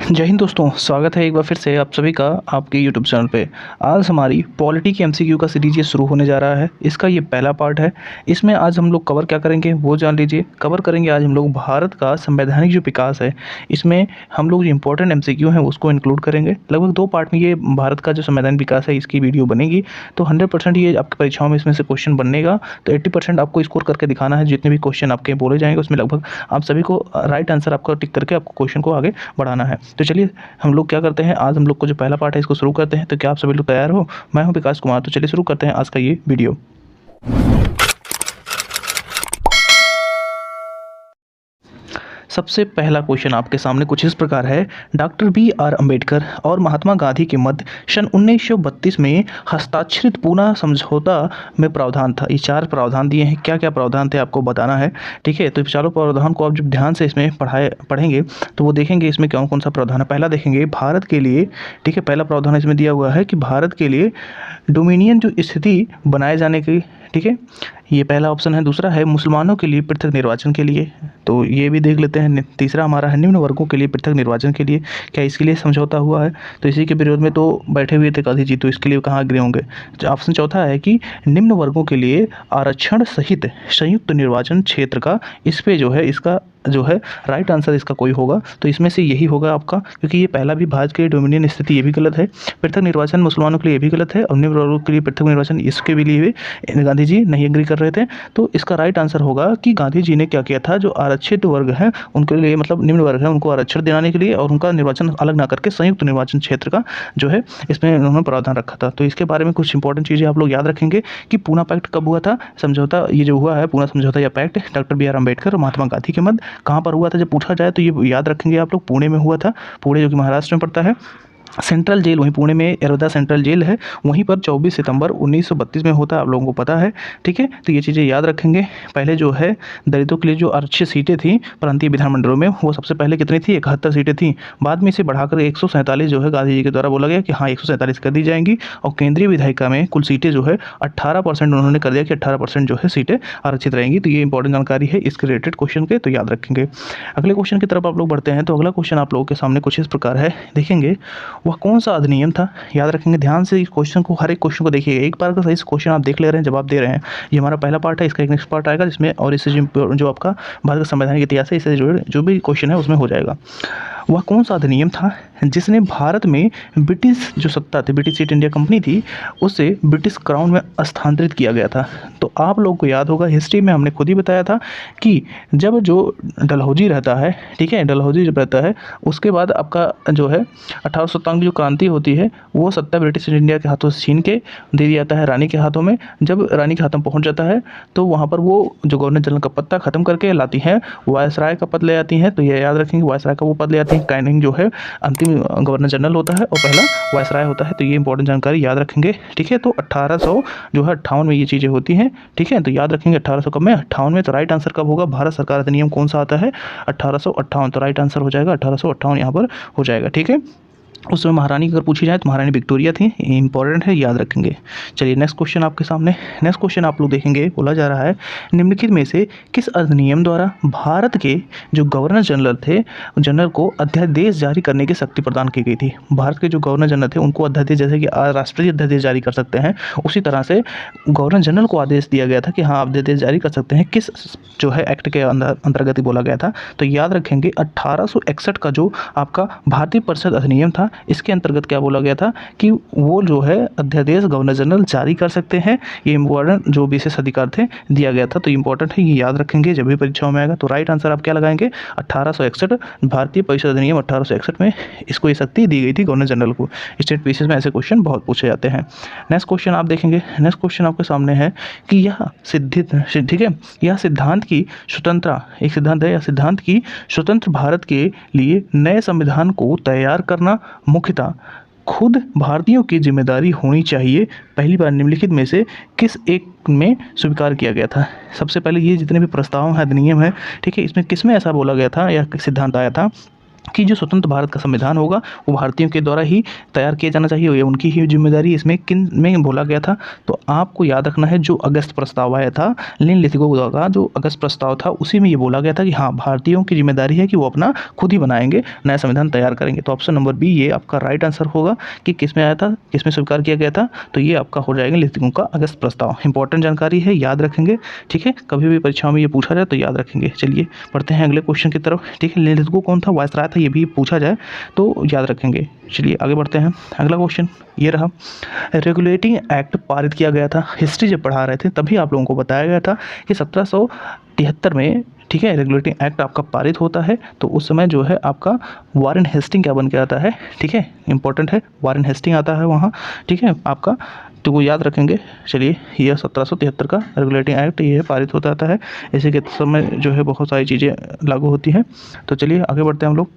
जय हिंद दोस्तों, स्वागत है एक बार फिर से आप सभी का आपके यूट्यूब चैनल पे। आज हमारी पॉलिटी की एमसीक्यू का सीरीज ये शुरू होने जा रहा है। इसका ये पहला पार्ट है। इसमें आज हम लोग कवर क्या करेंगे वो जान लीजिए। कवर करेंगे आज हम लोग भारत का संवैधानिक जो विकास है, इसमें हम लोग जो इंपॉर्टेंट एमसीक्यू हैं उसको इंक्लूड करेंगे। लगभग 2 पार्ट में ये भारत का जो संवैधानिक विकास है इसकी वीडियो बनेगी। तो 100% ये आपकी परीक्षाओं में इसमें से क्वेश्चन बनेगा। तो 80% आपको स्कोर करके दिखाना है। जितने भी क्वेश्चन आपके बोले जाएंगे उसमें लगभग आप सभी को राइट आंसर आपको टिक करके आपको क्वेश्चन को आगे बढ़ाना है। तो चलिए हम लोग क्या करते हैं, आज हम लोग को जो पहला पार्ट है इसको शुरू करते हैं। तो क्या आप सभी लोग तैयार हो? मैं हूं विकास कुमार। तो चलिए शुरू करते हैं आज का ये वीडियो। सबसे पहला क्वेश्चन आपके सामने कुछ इस प्रकार है। Doctor B R. अम्बेडकर और महात्मा गांधी के मध्य सन 1932 में हस्ताक्षरित पूना समझौता में प्रावधान था। ये 4 प्रावधान दिए हैं। क्या क्या प्रावधान थे आपको बताना है, ठीक है। तो चारों प्रावधान को आप जब ध्यान से इसमें पढ़ेंगे तो वो देखेंगे इसमें कौन कौन सा प्रावधान है। पहला देखेंगे भारत के लिए, ठीक है। पहला प्रावधान इसमें दिया हुआ है कि भारत के लिए डोमिनियन जो स्थिति बनाए जाने की, ठीक है, ये पहला ऑप्शन है। दूसरा है मुसलमानों के लिए पृथक निर्वाचन के लिए, तो ये भी देख लेते हैं। तीसरा हमारा है निम्न वर्गों के लिए पृथक निर्वाचन के लिए, क्या इसके लिए समझौता हुआ है? तो इसी के विरोध में तो बैठे हुए थे गांधी जी, तो इसके लिए कहाँ अग्री होंगे? ऑप्शन चौथा है कि निम्न वर्गों के लिए आरक्षण सहित संयुक्त निर्वाचन क्षेत्र का, इस पे जो है इसका जो है राइट आंसर इसका कोई होगा तो इसमें से यही होगा आपका, क्योंकि ये पहला भी भारत के लिए डोमिनियन स्थिति ये भी गलत है। पृथक निर्वाचन मुसलमानों के लिए ये भी गलत है और निम्न वर्गों के लिए पृथक निर्वाचन इसके भी लिए गांधी जी नहीं एग्री कर रहे थे। तो इसका राइट आंसर होगा कि गांधी जी ने क्या किया था, जो आरक्षित वर्ग है उनके लिए, मतलब निम्न वर्ग है, उनको आरक्षण दिलाने के लिए और उनका निर्वाचन अलग ना करके संयुक्त निर्वाचन क्षेत्र का जो है इसमें उन्होंने प्रावधान रखा था। तो इसके बारे में कुछ इंपॉर्टेंट चीज़ें आप लोग याद रखेंगे कि पूना पैक्ट कब हुआ था, समझौता ये जो हुआ है पूना समझौता या पैक्ट डॉक्टर बी.आर. अम्बेडकर और महात्मा गांधी के मध्य कहाँ पर हुआ था। जब पूछा जाए तो ये याद रखेंगे आप लोग, पुणे में हुआ था। पुणे जो कि महाराष्ट्र में पड़ता है। सेंट्रल जेल वहीं पुणे में एरोदा सेंट्रल जेल है, वहीं पर 24 सितंबर 1932 में होता है, आप लोगों को पता है, ठीक है। तो ये चीज़ें याद रखेंगे। पहले जो है दलितों के लिए जो आरक्षित सीटें थी प्रांतीय विधानमंडलों में, वो सबसे पहले कितनी थी, 71 सीटें थी। बाद में इसे बढ़ाकर 147 जो है गांधी जी के द्वारा बोला गया कि हाँ 147 कर दी जाएंगी। और केंद्रीय विधायिका में कुल सीटें जो है 18% उन्होंने कर दिया कि 18% जो है सीटें आरक्षित रहेंगी। तो ये इंपॉर्टेंट जानकारी है इसके रिलेटेड क्वेश्चन के, तो याद रखेंगे। अगले क्वेश्चन की तरफ आप लोग बढ़ते हैं। तो अगला क्वेश्चन आप लोगों के सामने कुछ इस प्रकार है, देखेंगे वह कौन सा अधिनियम था। याद रखेंगे ध्यान से इस क्वेश्चन को, हर एक क्वेश्चन को देखिएगा। एक बार का सही क्वेश्चन आप देख ले रहे हैं, जवाब दे रहे हैं। ये हमारा पहला पार्ट है, इसका एक नेक्स्ट पार्ट आएगा जिसमें और इससे जो आपका भारत का संवैधानिक इतिहास है इससे जो भी क्वेश्चन है उसमें हो जाएगा। वह कौन सा अधिनियम था जिसने भारत में ब्रिटिश जो सत्ता थी, ब्रिटिश ईस्ट इंडिया कंपनी थी, उसे ब्रिटिश क्राउन में स्थानांतरित किया गया था। तो आप लोगों को याद होगा, हिस्ट्री में हमने खुद ही बताया था कि जब जो डलहौजी रहता है, ठीक है, डलहौजी जब रहता है उसके बाद आपका जो है 1857 की जो क्रांति होती है वो सत्ता ब्रिटिश इंडिया के हाथों से छीन के दे दिया जाता है रानी के हाथों में। जब रानी के हाथों पहुँच जाता है तो वहाँ पर वो जो गवर्नर जनरल का पद ख़त्म करके लाती हैं वायसराय का पद ले आती हैं। तो ये याद रखेंगे, वायसराय का वो पद ले आती हैं। कैनिंग जो है अंतिम गवर्नर जनरल होता है और पहला वायसराय होता है। तो ये इंपॉर्टेंट जानकारी याद रखेंगे, ठीक है। तो 1800 जो है 58 में ये चीज़ें होती हैं, ठीक है। तो याद रखेंगे 1800 कब में, 58 में। तो राइट आंसर कब होगा, भारत सरकार अधिनियम कौन सा आता है, 1858। तो राइट आंसर हो जाएगा 1858 यहाँ पर हो जाएगा, ठीक है। उस समय महारानी अगर पूछी जाए तो महारानी विक्टोरिया थी, इंपॉर्टेंट है, याद रखेंगे। चलिए नेक्स्ट क्वेश्चन आपके सामने। नेक्स्ट क्वेश्चन आप लोग देखेंगे, बोला जा रहा है निम्नलिखित में से किस अधिनियम द्वारा भारत के जो गवर्नर जनरल थे, जनरल को अध्यादेश जारी करने की शक्ति प्रदान की गई थी। भारत के जो गवर्नर जनरल थे उनको अध्यादेश, जैसे कि राष्ट्रीय अध्यादेश जारी कर सकते हैं, उसी तरह से गवर्नर जनरल को आदेश दिया गया था कि हाँ आप अध्यादेश जारी कर सकते हैं। किस जो है एक्ट के अंतर्गत बोला गया था, तो याद रखेंगे 1861 का जो आपका भारतीय परिषद अधिनियम था, इसके अंतर्गत क्या बोला गया था कि वो जो है अध्यादेश गवर्नर जनरल जारी कर सकते हैं। ये इंपॉर्टेंट जो विशेष अधिकार थे दिया गया था, तो इंपॉर्टेंट है, ये याद रखेंगे जब भी परीक्षाओं में आएगा। तो राइट आंसर आप क्या लगाएंगे, 1861। भारतीय परिषद अधिनियम 1861 में इसको ये शक्ति दी गई थी गवर्नर जनरल को। स्टेट पीसीएस में ऐसे क्वेश्चन बहुत पूछे जाते हैं। नेक्स्ट क्वेश्चन आप देखेंगे, नेक्स्ट क्वेश्चन आपके सामने है कि यह ठीक है, यह सिद्धांत की स्वतंत्रता, एक सिद्धांत है, यह सिद्धांत की स्वतंत्र भारत के लिए नए संविधान को तैयार करना मुख्यतः खुद भारतीयों की जिम्मेदारी होनी चाहिए। पहली बार निम्नलिखित में से किस एक में स्वीकार किया गया था। सबसे पहले ये जितने भी प्रस्ताव हैं, अधिनियम है, ठीक है, इसमें किस में ऐसा बोला गया था या सिद्धांत आया था कि जो स्वतंत्र भारत का संविधान होगा वो भारतीयों के द्वारा ही तैयार किया जाना चाहिए, ये उनकी ही जिम्मेदारी इसमें किन में बोला गया था। तो आपको याद रखना है जो अगस्त प्रस्ताव आया था निम्नलिखितों का, जो अगस्त प्रस्ताव था उसी में ये बोला गया था कि हाँ भारतीयों की जिम्मेदारी है कि वो अपना खुद ही बनाएंगे, नया संविधान तैयार करेंगे। तो ऑप्शन नंबर बी ये आपका राइट आंसर होगा कि किस में आया था, किस में स्वीकार किया गया था। तो ये आपका हो जाएगा निम्नलिखितों का अगस्त प्रस्ताव। इंपॉर्टेंट जानकारी है, याद रखेंगे, ठीक है, कभी भी परीक्षाओं में ये पूछा जाए तो याद रखेंगे। चलिए पढ़ते हैं अगले क्वेश्चन की तरफ, ठीक है। निम्नलिखितों कौन था, वायसराय था, ये भी पूछा जाए तो याद रखेंगे। चलिए आगे बढ़ते हैं। अगला क्वेश्चन ये रहा, रेगुलेटिंग एक्ट पारित किया गया था। हिस्ट्री जब पढ़ा रहे थे तभी आप लोगों को बताया गया था कि 1773 में, ठीक है, रेगुलेटिंग एक्ट आपका पारित होता है। तो उस समय जो है आपका वारेन हेस्टिंग क्या बन के आता है, ठीक है, इंपॉर्टेंट है, वारेन हेस्टिंग आता है वहाँ, ठीक है आपका, तो वो याद रखेंगे। चलिए यह 1773 का रेगुलेटिंग एक्ट ये पारित होता आता है, इसी के समय जो है बहुत सारी चीज़ें लागू होती हैं। तो चलिए आगे बढ़ते हैं हम लोग।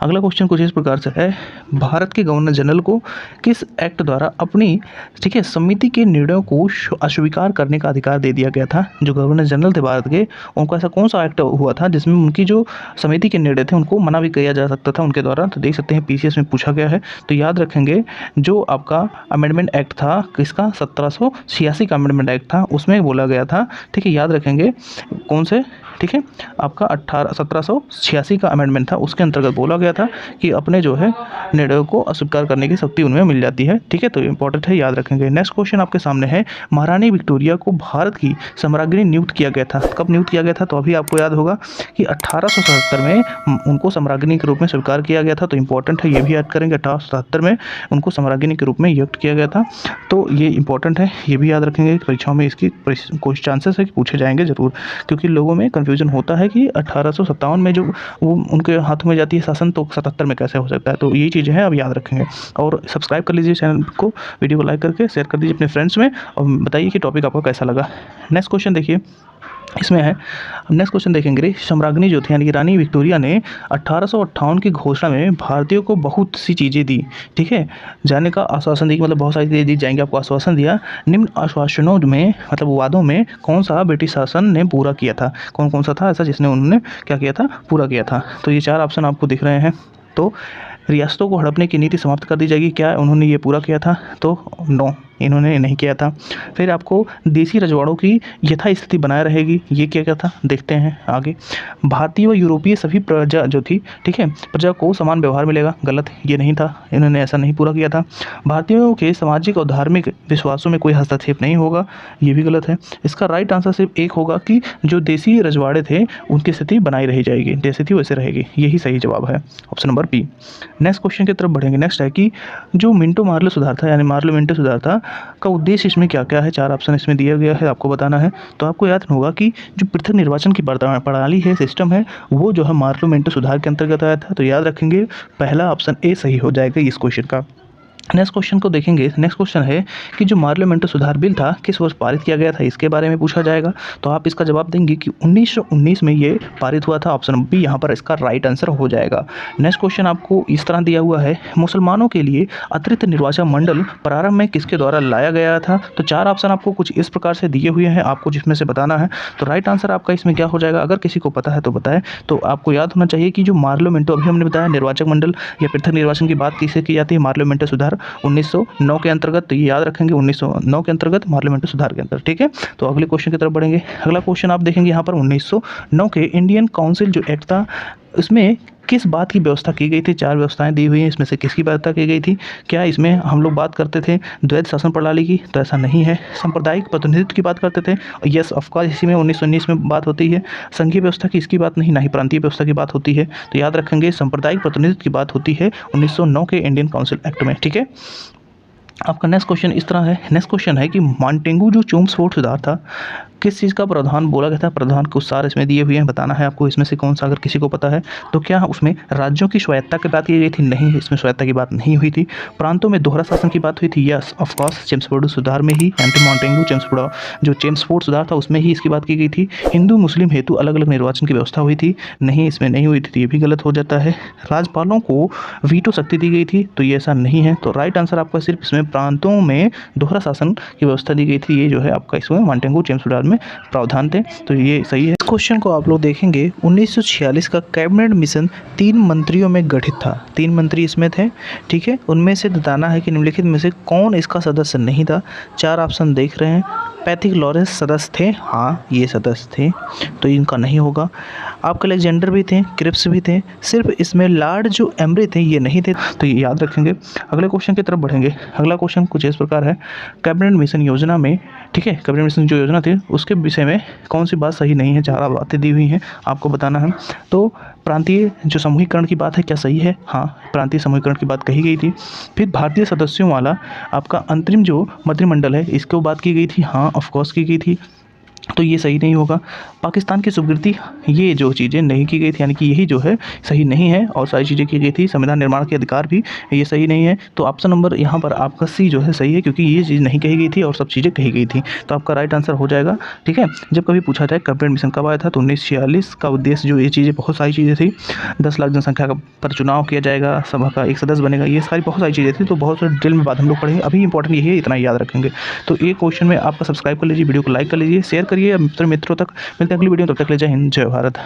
अगला क्वेश्चन कुछ इस प्रकार से है, भारत के गवर्नर जनरल को किस एक्ट द्वारा अपनी, ठीक है, समिति के निर्णयों को अस्वीकार करने का अधिकार दे दिया गया था। जो गवर्नर जनरल थे भारत के, उनको ऐसा कौन सा एक्ट हुआ था जिसमें उनकी जो समिति के निर्णय थे उनको मना भी किया जा सकता था उनके द्वारा। तो देख सकते हैं पीसीएस में पूछा गया है। तो याद रखेंगे जो आपका अमेंडमेंट एक्ट था किसका, 1786 का अमेंडमेंट एक्ट था, उसमें बोला गया था, ठीक है, याद रखेंगे कौन से, ठीक है, आपका 1786 का अमेंडमेंट था, उसके अंतर्गत बोला गया था कि अपने जो है निर्णयों को अस्वीकार करने की शक्ति उनमें मिल जाती है, ठीक है। तो इंपॉर्टेंट है, याद रखेंगे। नेक्स्ट क्वेश्चन आपके सामने है, महारानी विक्टोरिया को भारत की सम्राज्ञी नियुक्त किया गया था। कब नियुक्त किया गया था, तो अभी आपको याद होगा कि 1877 में उनको सम्राज्ञी के रूप में स्वीकार किया गया था। तो इंपॉर्टेंट है, ये भी याद करेंगे, 1877 में उनको सम्राज्ञी के रूप में नियुक्त किया गया था। तो ये इंपॉर्टेंट है, ये भी याद रखेंगे, परीक्षाओं में इसकी कुछ चांसेस है कि पूछे जाएंगे जरूर, क्योंकि लोगों में कन्फ्यूजन होता है कि 1857 में जो वो उनके हाथों में जाती है शासन, तो 77 में कैसे हो सकता है। तो ये चीज़ें हैं, अब याद रखेंगे। और सब्सक्राइब कर लीजिए चैनल को, वीडियो को लाइक करके शेयर कर दीजिए अपने फ्रेंड्स में, और बताइए कि टॉपिक आपको कैसा लगा। नेक्स्ट क्वेश्चन देखिए, इसमें है, नेक्स्ट क्वेश्चन देखेंगे, सम्राज्ञी जो थी यानी कि रानी विक्टोरिया ने 1858 की घोषणा में भारतीयों को बहुत सी चीज़ें दी, ठीक है, जाने का आश्वासन दी, मतलब बहुत सारी चीज़ें दी जाएंगे, आपको आश्वासन दिया। निम्न आश्वासनों में, मतलब वादों में कौन सा ब्रिटिश शासन ने पूरा किया था, कौन कौन सा था ऐसा जिसने उन्होंने क्या किया था, पूरा किया था। तो ये 4 ऑप्शन आपको दिख रहे हैं। तो रियासतों को हड़पने की नीति समाप्त कर दी जाएगी, क्या उन्होंने ये पूरा किया था, तो नो, इन्होंने नहीं किया था। फिर आपको देसी रजवाड़ों की यथास्थिति बनाए रहेगी, ये क्या था, देखते हैं आगे। भारतीय व यूरोपीय सभी प्रजा जो थी, ठीक है, प्रजा को समान व्यवहार मिलेगा, गलत, ये नहीं था, इन्होंने ऐसा नहीं पूरा किया था। भारतीयों के सामाजिक और धार्मिक विश्वासों में कोई हस्तक्षेप नहीं होगा, ये भी गलत है। इसका राइट आंसर सिर्फ एक होगा कि जो देसी रजवाड़े थे उनकी स्थिति बनाई रही जाएगी, जैसे थी वैसे रहेगी, यही सही जवाब है, option number B. Next question की तरफ बढ़ेंगे। नेक्स्ट है कि जो मिंटो मार्लो सुधार था, यानी मार्लो मिंटो सुधार था का उद्देश्य इसमें क्या क्या है, 4 ऑप्शन इसमें दिया गया है, आपको बताना है। तो आपको याद होगा कि जो पृथक निर्वाचन की प्रणाली है, सिस्टम है, वो जो है मार्लो मिंटो सुधार के अंतर्गत आया था। तो याद रखेंगे पहला ऑप्शन ए सही हो जाएगा इस क्वेश्चन का। नेक्स्ट क्वेश्चन को देखेंगे। नेक्स्ट क्वेश्चन है कि जो मार्लो मिंटो सुधार बिल था किस वर्ष पारित किया गया था, इसके बारे में पूछा जाएगा। तो आप इसका जवाब देंगे कि 1919 में ये पारित हुआ था, ऑप्शन बी यहाँ पर इसका राइट आंसर हो जाएगा। नेक्स्ट क्वेश्चन आपको इस तरह दिया हुआ है, मुसलमानों के लिए अतिरिक्त निर्वाचन मंडल प्रारंभ में किसके द्वारा लाया गया था। तो 4 ऑप्शन आपको कुछ इस प्रकार से दिए हुए हैं, आपको जिसमें से बताना है। तो राइट आंसर आपका इसमें क्या हो जाएगा, अगर किसी को पता है तो बताएं। तो आपको याद होना चाहिए कि जो मार्लो मिंटो, अभी हमने बताया निर्वाचक मंडल या पृथक निर्वाचन की बात किससे की जाती है, मार्लो मिंटो सुधार 1909 के अंतर्गत। तो ये याद रखेंगे 1909 के अंतर्गत, मार्लो मिंटो सुधार के अंतर्गत, ठीक है। तो अगले क्वेश्चन की तरफ बढ़ेंगे। अगला क्वेश्चन आप देखेंगे यहाँ पर 1909 के इंडियन काउंसिल जो एक्ट था, उसमें किस बात की व्यवस्था की गई थी। 4 व्यवस्थाएं दी हुई हैं, इसमें से किसकी व्यवस्था की गई थी। क्या इसमें हम लोग बात करते थे द्वैध शासन प्रणाली की, तो ऐसा नहीं है। सांप्रदायिक प्रतिनिधित्व की बात करते थे, यस ऑफकोर्स इसी में 1919 में बात होती है। संघीय व्यवस्था की इसकी बात नहीं, ना ही प्रांतीय व्यवस्था की बात होती है। तो याद रखेंगे सांप्रदायिक प्रतिनिधित्व की बात होती है 1909 के इंडियन काउंसिल एक्ट में, ठीक है। आपका नेक्स्ट क्वेश्चन इस तरह है। नेक्स्ट क्वेश्चन है कि मॉन्टेगू जो चेम्सफोर्ड सुधार था किस चीज़ का प्रावधान बोला गया था। प्रावधान कुछ सारे इसमें दिए हुए हैं, बताना है आपको इसमें से कौन सा, अगर किसी को पता है तो। क्या उसमें राज्यों की स्वायत्ता की बात की गई थी, नहीं, इसमें स्वायत्ता की बात नहीं हुई थी। प्रांतों में दोहरा शासन की बात हुई थी, यस ऑफकोर्स चेम्सफोर्ड सुधार में ही, एंटी मॉन्टेगू चेम्सफोर्ड जो चेम्सफोर्ड सुधार था उसमें ही इसकी बात की गई थी। हिंदू मुस्लिम हेतु अलग अलग निर्वाचन की व्यवस्था हुई थी, नहीं इसमें नहीं हुई थी, तो ये भी गलत हो जाता है। राज्यपालों को वीटो शक्ति दी गई थी, तो ये ऐसा नहीं है। तो राइट आंसर आपका सिर्फ इसमें प्रांतों में दोहरा शासन की व्यवस्था दी गई थी, ये जो है आपका इसमें मॉन्टेगू चेम्सफोर्ड में प्रावधान थे। तो ये सही है। इस क्वेश्चन को आप लोग देखेंगे 1946 का कैबिनेट मिशन 3 मंत्रियों में गठित था। 3 मंत्री इसमें थे, ठीक है। उनमें से बताना है कि निम्नलिखित में से कौन इसका सदस्य नहीं था। 4 ऑप्शन देख रहे हैं। पैथिक लॉरेंस सदस्य थे, हाँ ये सदस्य थे, तो इनका नहीं होगा। आपके अलेक्जेंडर भी थे, क्रिप्स भी थे, सिर्फ इसमें लॉर्ड जो एम्बरी थे ये नहीं थे, तो ये याद रखेंगे। अगले क्वेश्चन की तरफ बढ़ेंगे। अगला क्वेश्चन कुछ इस प्रकार है, कैबिनेट मिशन योजना में, ठीक है, कैबिनेट मिशन जो योजना थी उसके विषय में कौन सी बात सही नहीं है। 4 बातें दी हुई हैं, आपको बताना है। तो प्रांतीय जो समूहीकरण की बात है क्या सही है, हाँ प्रांतीय समूहीकरण की बात कही गई थी। फिर भारतीय सदस्यों वाला आपका अंतरिम जो मंत्रिमंडल है इसको बात की गई थी, हाँ ऑफ कोर्स की गई थी, तो ये सही नहीं होगा। पाकिस्तान की स्वीकृति, ये जो चीज़ें नहीं की गई थी, यानी कि यही जो है सही नहीं है, और सारी चीज़ें की गई थी। संविधान निर्माण के अधिकार भी, ये सही नहीं है। तो ऑप्शन नंबर यहाँ पर आपका सी जो है सही है, क्योंकि ये चीज़ नहीं कही गई थी और सब चीज़ें कही गई थी, तो आपका राइट आंसर हो जाएगा, ठीक है। जब कभी पूछा जाए कैबिनेट मिशन कब आया था, तो 1946 का उद्देश्य जो ये चीज़ें, बहुत सारी चीज़ें थी। 10 लाख जनसंख्या का पर चुनाव किया जाएगा, सभा का एक सदस्य बनेगा, ये सारी बहुत सारी चीज़ें थी। तो बहुत सारे डिटेल में बात हम लोग पढ़ेंगे, अभी इंपॉर्टेंट यही है, इतना याद रखेंगे। तो ये क्वेश्चन में आपका सब्सक्राइब कर लीजिए, वीडियो को लाइक कर लीजिए, शेयर करिए मित्रों तक। मिलते हैं अगली वीडियो में, तब तक ले जय हिंद, जय भारत।